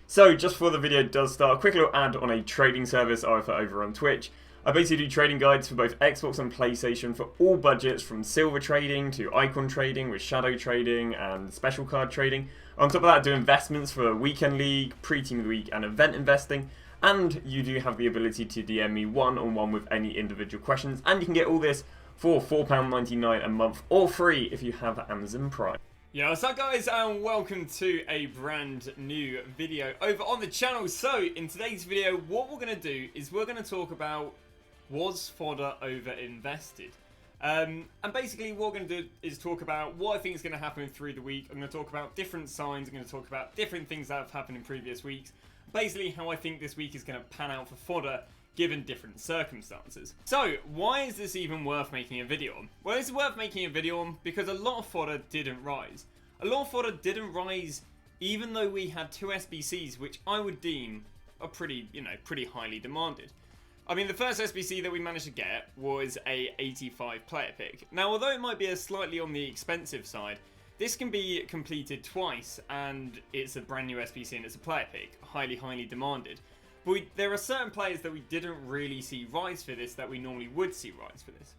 So just before the video does start, a quick little ad on a trading service I offer over on Twitch. I basically do trading guides for both Xbox and PlayStation for all budgets, from silver trading to icon trading with shadow trading and special card trading. On top of that, I do investments for Weekend League, Pre-Team of the Week and event investing. And you do have the ability to DM me one-on-one with any individual questions. And you can get all this for £4.99 a month or free if you have Amazon Prime. Yo, what's up guys, and welcome to a brand new video over on the channel. So in today's video, what we're going to do is we're going to talk about, was FODDER over invested? And basically what we're going to do is talk about what I think is going to happen through the week. I'm going to talk about different signs, I'm going to talk about different things that have happened in previous weeks. Basically how I think this week is going to pan out for FODDER given different circumstances. So why is this even worth making a video on? Well, this is worth making a video on because a lot of FODDER didn't rise. A lot of FODDER didn't rise even though we had two SBCs which I would deem are pretty highly demanded. I mean, the first SBC that we managed to get was a 85 player pick. Now, although it might be slightly on the expensive side, this can be completed twice and it's a brand new SBC and it's a player pick, highly demanded. But there are certain players that we didn't really see rise for this that we normally would see rise for this.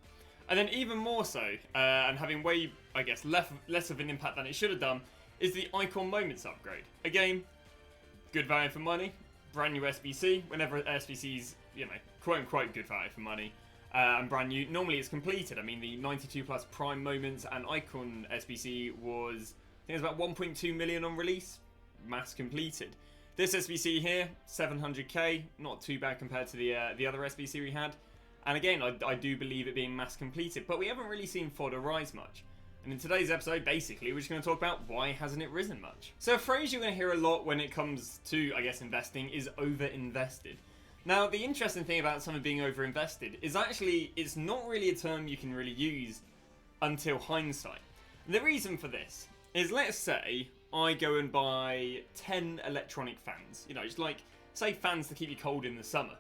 And then even more so, and having way, I guess, less of an impact than it should have done, is the Icon Moments upgrade. Again, good value for money, brand new SBC. Whenever SBC's, quote unquote good value for money, and brand new, normally it's completed. I mean, the 92 plus Prime Moments and Icon SBC was, I think it was about 1.2 million on release, mass completed. This SBC here, 700k, not too bad compared to the other SBC we had. And again, I do believe it being mass completed, but we haven't really seen FODDER rise much. And in today's episode, basically, we're just going to talk about why hasn't it risen much. So a phrase you're going to hear a lot when it comes to, I guess, investing is over-invested. Now, the interesting thing about something being over-invested is actually it's not really a term you can really use until hindsight. And the reason for this is, let's say I go and buy 10 electronic fans, just like, say, fans to keep you cold in the summer.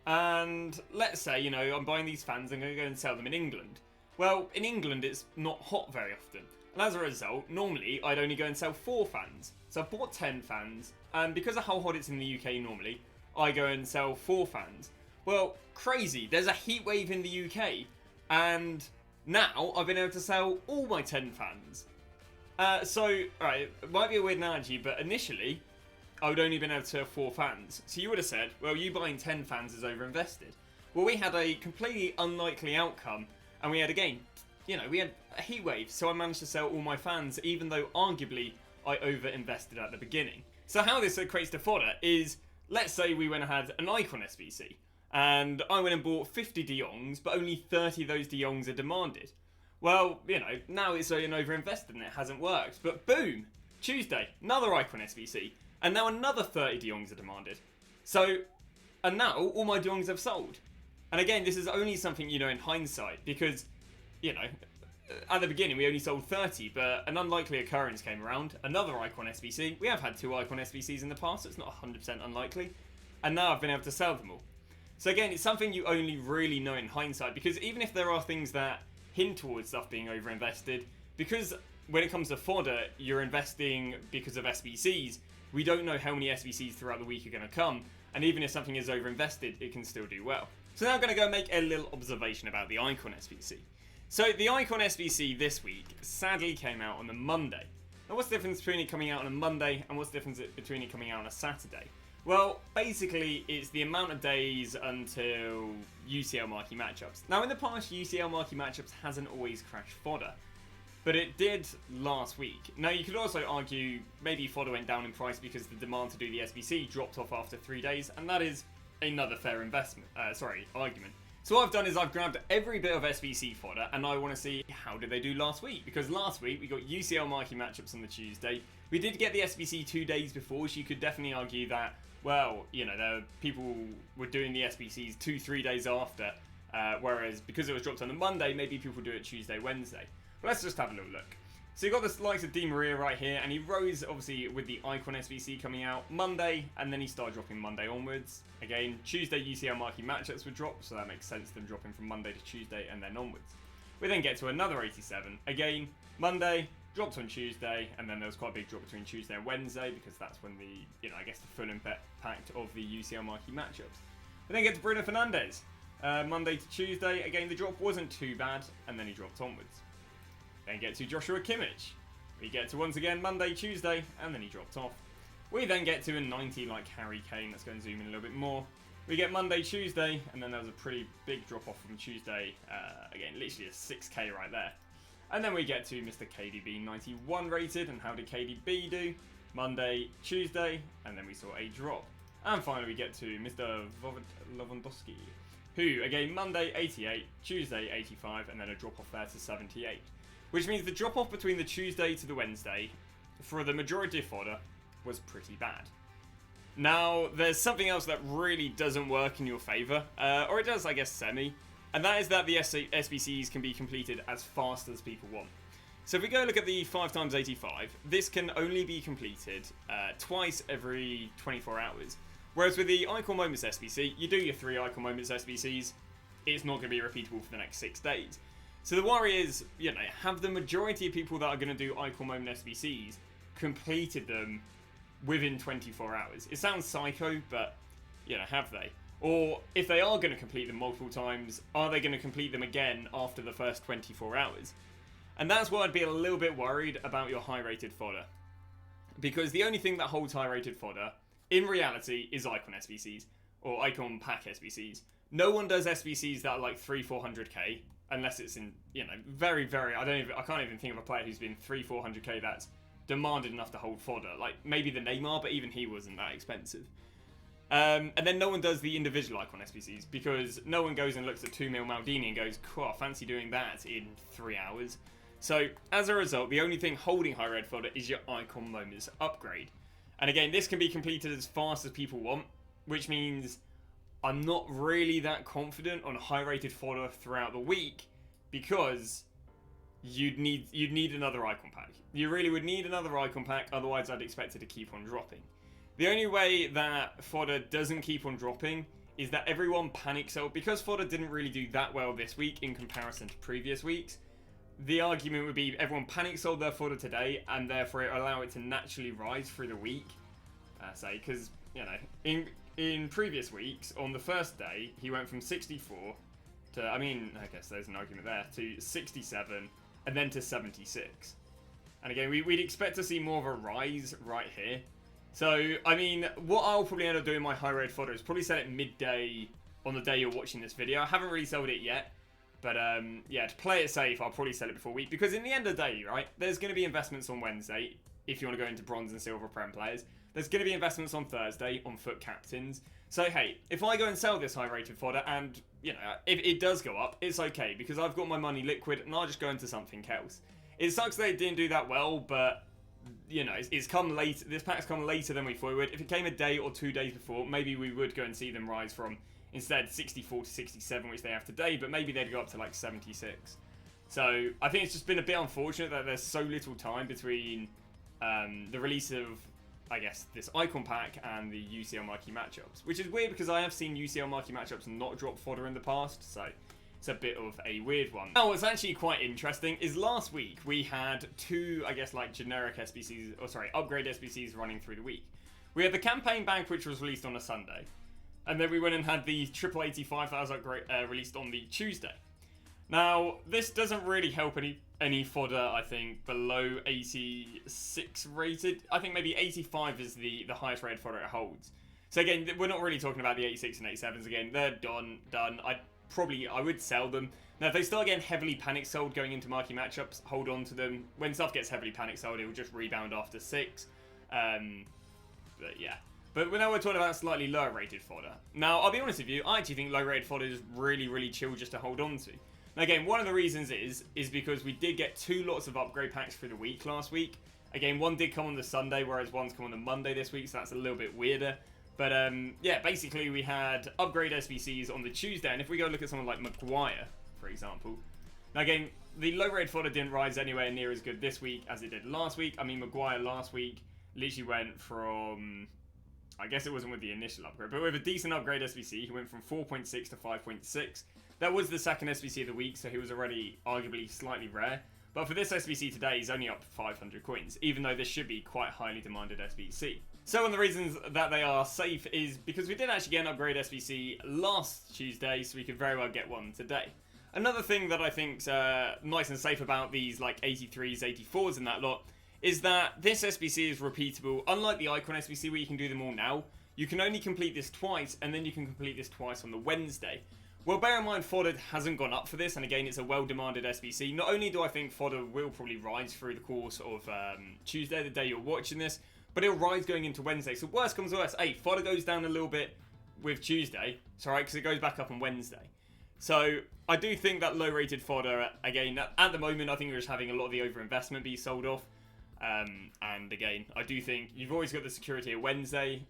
And let's say, I'm buying these fans, I'm going to go and sell them in England. Well, in England, it's not hot very often. And as a result, normally, I'd only go and sell 4 fans. So I've bought 10 fans, and because of how hot it's in the UK normally, I go and sell 4 fans. Well, crazy, there's a heat wave in the UK, and now I've been able to sell all my 10 fans. Alright, it might be a weird analogy, but initially, I would only been able to have 4 fans. So you would have said, well, you buying 10 fans is over-invested. Well, we had a completely unlikely outcome, and we had, again, we had a heat wave, so I managed to sell all my fans, even though, arguably, I over-invested at the beginning. So how this equates to FODDER is, let's say we went and had an Icon SBC, and I went and bought 50 De Jongs, but only 30 of those De Jongs are demanded. Well, now it's an over-invested and it hasn't worked. But boom! Tuesday, another Icon SBC. And now another 30 De Jongs are demanded. And now all my De Jongs have sold. And again, this is only something in hindsight. Because, at the beginning we only sold 30. But an unlikely occurrence came around. Another Icon SBC. We have had 2 Icon SBCs in the past, so it's not 100% unlikely. And now I've been able to sell them all. So again, it's something you only really know in hindsight. Because even if there are things that hint towards stuff being over-invested, because when it comes to FODDER, you're investing because of SBCs, we don't know how many SBCs throughout the week are going to come, and even if something is over-invested, it can still do well. So now I'm going to go make a little observation about the Icon SBC. So the Icon SBC this week sadly came out on a Monday. Now what's the difference between it coming out on a Monday and what's the difference between it coming out on a Saturday? Well, basically, it's the amount of days until UCL marquee matchups. Now, in the past, UCL marquee matchups hasn't always crashed FODDER, but it did last week. Now, you could also argue maybe FODDER went down in price because the demand to do the SBC dropped off after 3 days, and that is another fair argument. So what I've done is I've grabbed every bit of SBC FODDER, and I want to see how did they do last week, because last week we got UCL marquee matchups on the Tuesday. We did get the SBC 2 days before, so you could definitely argue that, well, people were doing the SBCs 2-3 days after, whereas because it was dropped on a Monday, maybe people do it Tuesday, Wednesday. But let's just have a little look. So you've got the likes of Di Maria right here, and he rose, obviously, with the Icon SBC coming out Monday, and then he started dropping Monday onwards. Again, Tuesday UCL marquee matchups would drop, so that makes sense, them dropping from Monday to Tuesday and then onwards. We then get to another 87. Again, Monday, dropped on Tuesday, and then there was quite a big drop between Tuesday and Wednesday because that's when the, I guess the full impact of the UCL marquee matchups. We then get to Bruno Fernandes. Monday to Tuesday, again the drop wasn't too bad, and then he dropped onwards. Then get to Joshua Kimmich. We get to once again Monday, Tuesday, and then he dropped off. We then get to a 90 like Harry Kane. Let's go and zoom in a little bit more. We get Monday, Tuesday, and then there was a pretty big drop off from Tuesday. Again, literally a 6k right there. And then we get to Mr. KDB 91 rated, and how did KDB do? Monday, Tuesday, and then we saw a drop. And finally we get to Mr. Lewandowski, who, again, Monday 88, Tuesday 85, and then a drop off there to 78. Which means the drop off between the Tuesday to the Wednesday, for the majority of fodder, was pretty bad. Now, there's something else that really doesn't work in your favour, or it does, I guess, semi, and that is that the SBCs can be completed as fast as people want. So if we go look at the 5x85, this can only be completed twice every 24 hours. Whereas with the Icon Moments SBC, you do your 3 Icon Moments SBCs, it's not going to be repeatable for the next 6 days. So the worry is, have the majority of people that are going to do Icon Moment SBCs completed them within 24 hours. It sounds psycho, but, have they? Or, if they are going to complete them multiple times, are they going to complete them again after the first 24 hours? And that's why I'd be a little bit worried about your high-rated fodder. Because the only thing that holds high-rated fodder, in reality, is Icon SBCs, or Icon Pack SBCs. No one does SBCs that are like 300-400k, unless it's in, very, very, I can't even think of a player who's been 300-400k that's demanded enough to hold fodder. Like, maybe the Neymar, but even he wasn't that expensive. And then no one does the individual Icon SBCs, because no one goes and looks at 2 mil Maldini and goes, cool, I fancy doing that in 3 hours. So, as a result, the only thing holding high red fodder is your Icon Moments upgrade. And again, this can be completed as fast as people want, which means I'm not really that confident on high rated fodder throughout the week, because you'd need another icon pack. You really would need another icon pack, otherwise I'd expect it to keep on dropping. The only way that fodder doesn't keep on dropping is that everyone panic sold. Because fodder didn't really do that well this week in comparison to previous weeks, the argument would be everyone panic sold their fodder today, and therefore it allow it to naturally rise through the week. Say, because, in previous weeks, on the first day, he went from 64 to, I guess there's an argument there, to 67, and then to 76. And again, we'd expect to see more of a rise right here. So, what I'll probably end up doing my high rate fodder is probably sell it midday on the day you're watching this video. I haven't really sold it yet, but yeah, to play it safe, I'll probably sell it before week, because in the end of the day, right, there's going to be investments on Wednesday, if you want to go into bronze and silver Prem players. There's going to be investments on Thursday on FUT captains. So, hey, if I go and sell this high-rated fodder and, if it does go up, it's okay, because I've got my money liquid and I'll just go into something else. It sucks that it didn't do that well, but, it's come late. This pack's come later than we thought it would. If it came a day or 2 days before, maybe we would go and see them rise from, instead, 64 to 67, which they have today, but maybe they'd go up to, like, 76. So, I think it's just been a bit unfortunate that there's so little time between the release of, I guess, this icon pack and the UCL marquee matchups, which is weird because I have seen UCL marquee matchups not drop fodder in the past, so it's a bit of a weird one. Now, what's actually quite interesting is last week we had 2, I guess, like generic SBCs, or sorry, upgrade SBCs running through the week. We had the campaign bank, which was released on a Sunday, and then we went and had the triple 85,000 upgrade released on the Tuesday. Now, this doesn't really help any fodder, I think, below 86 rated. I think maybe 85 is the highest rated fodder it holds. So again, we're not really talking about the 86 and 87s again. They're done. I would sell them. Now, if they start getting heavily panic sold going into marquee matchups, hold on to them. When stuff gets heavily panic sold, it will just rebound after 6. But yeah. But now we're talking about slightly lower rated fodder. Now, I'll be honest with you, I actually think low rated fodder is really, really chill just to hold on to. Now again, one of the reasons is because we did get 2 lots of upgrade packs through the week last week. Again, one did come on the Sunday, whereas one's come on the Monday this week, so that's a little bit weirder. But yeah, basically we had upgrade SBCs on the Tuesday, and if we go look at someone like Maguire, for example. Now again, the low rated fodder didn't rise anywhere near as good this week as it did last week. Maguire last week literally went from, I guess it wasn't with the initial upgrade, but with a decent upgrade SBC, he went from 4.6 to 5.6. That was the second SBC of the week, so he was already arguably slightly rare. But for this SBC today, he's only up 500 coins, even though this should be quite highly demanded SBC. So one of the reasons that they are safe is because we did actually get an upgrade SBC last Tuesday, so we could very well get one today. Another thing that I think's nice and safe about these like 83s, 84s and that lot is that this SBC is repeatable. Unlike the Icon SBC where you can do them all now, you can only complete this twice, and then you can complete this twice on the Wednesday. Well, bear in mind, FODDER hasn't gone up for this, and again, it's a well-demanded SBC. Not only do I think FODDER will probably rise through the course of Tuesday, the day you're watching this, but it'll rise going into Wednesday. So worst comes to worst, hey, FODDER goes down a little bit with Tuesday. It's alright, because it goes back up on Wednesday. So I do think that low-rated FODDER, again, at the moment, I think we're just having a lot of the overinvestment be sold off. And again, I do think you've always got the security of Wednesday.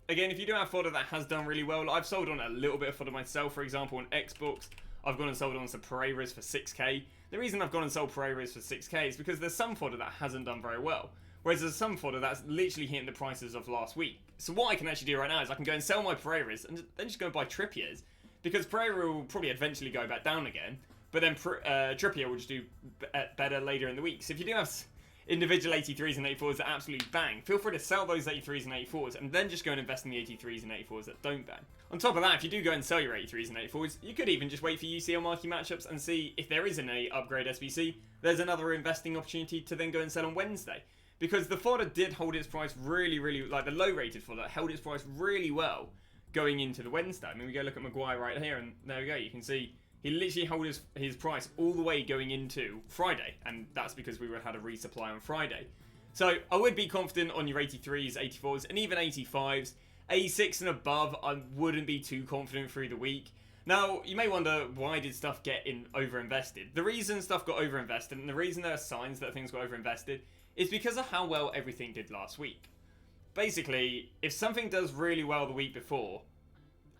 Again, if you do have FODDER that has done really well, I've sold on a little bit of FODDER myself. For example, on Xbox, I've gone and sold on some Pereiras for 6k. The reason I've gone and sold Pereiras for 6k is because there's some FODDER that hasn't done very well. Whereas there's some FODDER that's literally hitting the prices of last week. So what I can actually do right now is I can go and sell my Pereiras and then just go and buy Trippiers. Because Pereira will probably eventually go back down again. But then Trippier will just do better later in the week. So if you do have individual 83s and 84s that absolutely bang, feel free to sell those 83s and 84s and then just go and invest in the 83s and 84s that don't bang. On top of that, if you do go and sell your 83s and 84s, you could even just wait for UCL marquee matchups and see if there is an upgrade SBC, there's another investing opportunity to then go and sell on Wednesday. Because the FODDER did hold its price really, like the low rated FODDER held its price really well going into the Wednesday. I mean, we go look at Maguire right here and there we go, you can see he literally held his price all the way going into Friday, and that's because we had a resupply on Friday. So I would be confident on your 83s, 84s, and even 85s. 86 and above, I wouldn't be too confident through the week. Now, you may wonder, why did stuff get overinvested? The reason stuff got overinvested, and the reason there are signs that things got overinvested, is because of how well everything did last week. Basically, if something does really well the week before,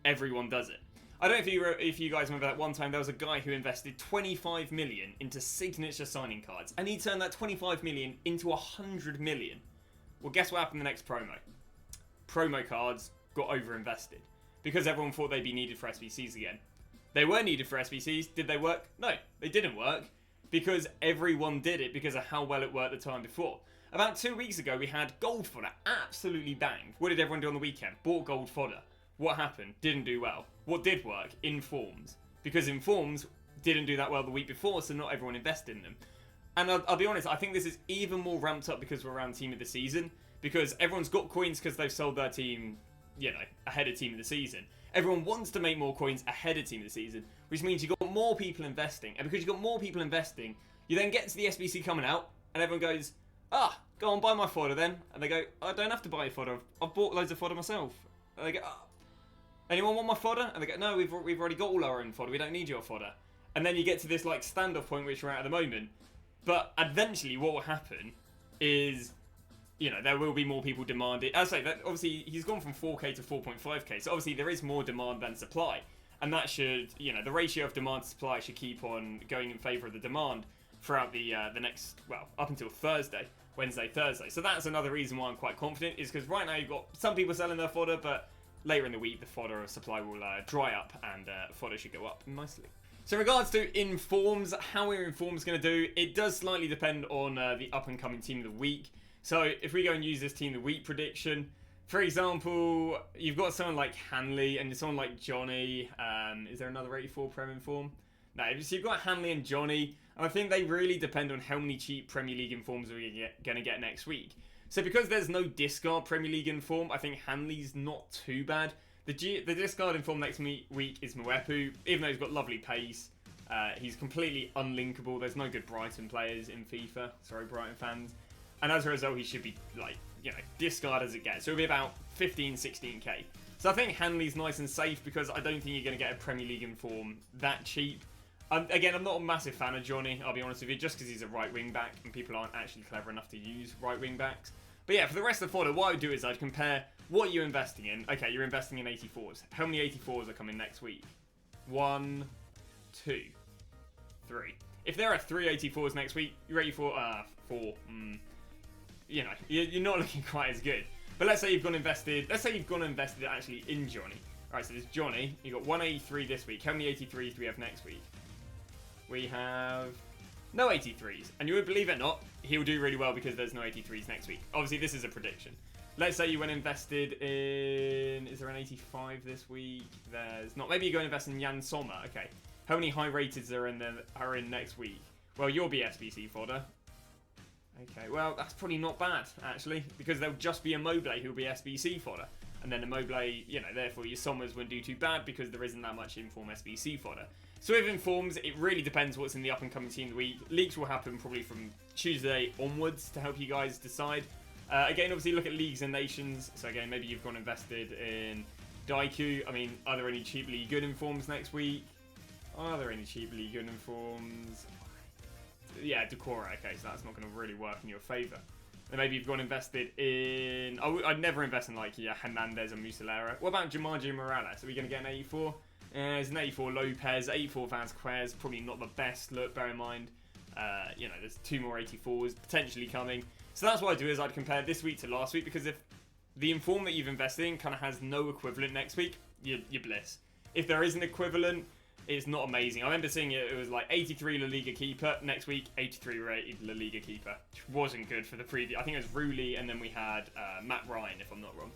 everyone does it. I don't know if you guys remember that one time there was a guy who invested 25 million into signature signing cards, and he turned that 25 million into 100 million. Well, guess what happened the next promo? Promo cards got overinvested because everyone thought they'd be needed for SBCs again. They were needed for SBCs. Did they work? No, they didn't work because everyone did it because of how well it worked the time before. About 2 weeks ago, we had gold fodder absolutely banged. What did everyone do on the weekend? Bought gold fodder. What happened? Didn't do well. What did work? Informs. Because informs didn't do that well the week before, so not everyone invested in them. And I'll be honest, I think this is even more ramped up because we're around team of the season. Because everyone's got coins because they've sold their team, you know, ahead of team of the season. Everyone wants to make more coins ahead of team of the season, which means you've got more people investing. And because you've got more people investing, you then get to the SBC coming out, and everyone goes, go on, buy my fodder then. And they go, I don't have to buy a fodder. I've bought loads of fodder myself. And they go, anyone want my fodder? And they go, no, we've already got all our own fodder. We don't need your fodder. And then you get to this like standoff point which we're at the moment. But eventually what will happen is, you know, there will be more people demanding. As I say, that obviously he's gone from 4k to 4.5k. So obviously there is more demand than supply. And that should, you know, the ratio of demand to supply should keep on going in favour of the demand throughout the next, well, up until Thursday. Wednesday, Thursday. So that's another reason why I'm quite confident, is because right now you've got some people selling their fodder, but later in the week the fodder supply will dry up and fodder should go up nicely. So in regards to informs, how our informs going to do, it does slightly depend on the up and coming team of the week. So if we go and use this team of the week prediction, for example, you've got someone like Hanley and someone like Johnny. Is there another 84 Prem inform? No, so you've got Hanley and Johnny. And I think they really depend on how many cheap Premier League informs we're going to get next week. So because there's no discard Premier League inform, I think Hanley's not too bad. The discard inform next week is Mwepu. Even though he's got lovely pace, he's completely unlinkable. There's no good Brighton players in FIFA. Sorry, Brighton fans. And as a result, he should be, like, you know, discard as it gets. So it'll be about 15, 16k. So I think Hanley's nice and safe because I don't think you're going to get a Premier League inform that cheap. Again, I'm not a massive fan of Johnny, I'll be honest with you, just because he's a right wing back and people aren't actually clever enough to use right wing backs. But yeah, for the rest of the fodder, what I would do is I'd compare what you're investing in. Okay, you're investing in 84s. How many 84s are coming next week? 1, 2, 3. If there are 3 84s next week, your 4, you know, you're not looking quite as good. But let's say you've gone invested, actually in Johnny. Alright, so there's Johnny. You've got 183 this week. How many 83s do we have next week? We have no 83s. And you would believe it or not, he'll do really well because there's no 83s next week. Obviously, this is a prediction. Let's say you went invested in... Is there an 85 this week? There's not. Maybe you go and invest in Jan Sommer. Okay. How many high rateds are in next week? Well, you'll be SBC fodder. Okay, well, that's probably not bad, actually, because there'll just be Immobile who'll be SBC fodder. And then Immobile, you know, therefore your Sommers wouldn't do too bad because there isn't that much inform SBC fodder. So with informs, it really depends what's in the up-and-coming team of the week. Leaks will happen probably from Tuesday onwards to help you guys decide. Again, obviously, look at leagues and nations. So again, maybe you've gone invested in Daiku. I mean, are there any cheaply good informs next week? Are there any cheaply good informs? Yeah, Decora. Okay, so that's not going to really work in your favour. Then maybe you've gone invested in... I'd never invest in, like, Hernandez and Muslera. What about Jumanji Morales? Are we going to get an 84? There's an 84 Lopez, 84 Vasquez. Probably not the best look, bear in mind. You know, there's 2 more 84s potentially coming. So that's what I do is I'd compare this week to last week, because if the inform that you've invested in kind of has no equivalent next week, you're bliss. If there is an equivalent, it's not amazing. I remember seeing it was like 83 La Liga keeper, next week 83 rated La Liga keeper, which wasn't good for the previous. I think it was Rulli, and then we had Matt Ryan, if I'm not wrong.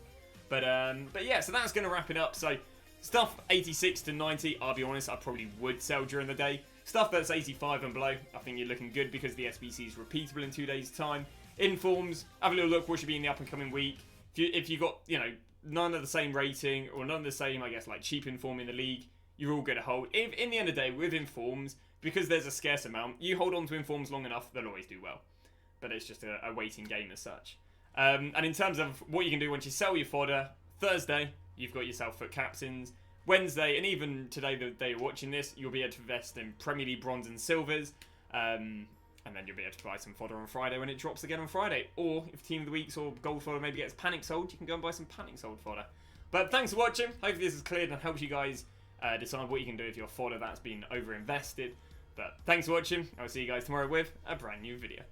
But yeah, so that's going to wrap it up. So stuff 86 to 90, I'll be honest, I probably would sell during the day. Stuff that's 85 and below, I think you're looking good because the SBC is repeatable in 2 days' time. Informs, have a little look what should be in the up and coming week. If you got, you know, none of the same rating or none of the same, I guess, like cheap inform in the league, you're all good to hold. In the end of the day, with informs, because there's a scarce amount, you hold on to informs long enough, they'll always do well. But it's just a waiting game as such. And in terms of what you can do once you sell your fodder, Thursday, you've got yourself FUT captains. Wednesday, and even today, the day you're watching this, you'll be able to invest in Premier League bronze and silvers. And then you'll be able to buy some fodder on Friday when it drops again on Friday. Or if Team of the Weeks or Gold fodder maybe gets panic sold, you can go and buy some panic sold fodder. But thanks for watching. Hopefully this is cleared and helps you guys decide what you can do with your fodder that's been over invested. But thanks for watching. I'll see you guys tomorrow with a brand new video.